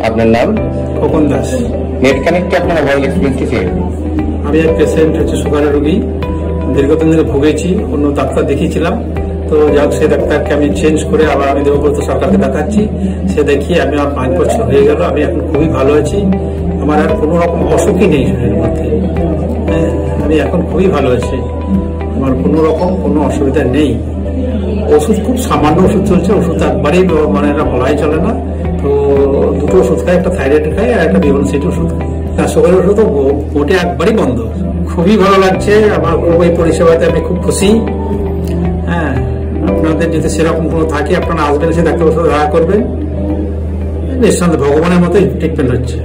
আপনার নাম? খোকন দাস। নেট কানেক্টে আপনার ওয়ার্ক এক্সপিরিয়েন্স কি? আমি এক পেশেন্ট হচ্ছে সুগারের রোগী, দীর্ঘদিন ধরে ভুগেছি, অন্য ডাক্তার দেখিয়েছিলাম। তো যাক, সেই ডাক্তারকে আমি চেঞ্জ করে আবার আমি দেবব্রত সরকারকে দেখাচ্ছি। সে দেখিয়ে আমি আর 5 বছর হয়ে গেল, আমি এখন খুবই ভালো আছি। আমার আর কোনো রকম অসুখই নেই শরীরের মধ্যে। হ্যাঁ, আমি এখন খুবই ভালো আছি, আমার কোনো রকম কোনো অসুবিধা নেই। ওষুধ খুব সামান্য ওষুধ চলছে, ওষুধ একবারেই মানে এটা বলাই চলে না। তো দুটো ওষুধ খাই, একটা থাইরয়েড খাই আর একটা B1C ওষুধ খাই। সুগারের ওষুধ মোটে একবারই বন্ধ। খুবই ভালো লাগছে আমার, খুব এই পরিষেবাতে আমি খুব খুশি। হ্যাঁ, আপনাদের যদি সেরকম কোনো থাকে আপনারা আসবেন, সে ডাক্তারের সাথে দেখা করবেন। নিঃসন্দেহে ভগবানের মতোই ট্রিটমেন্ট হচ্ছে।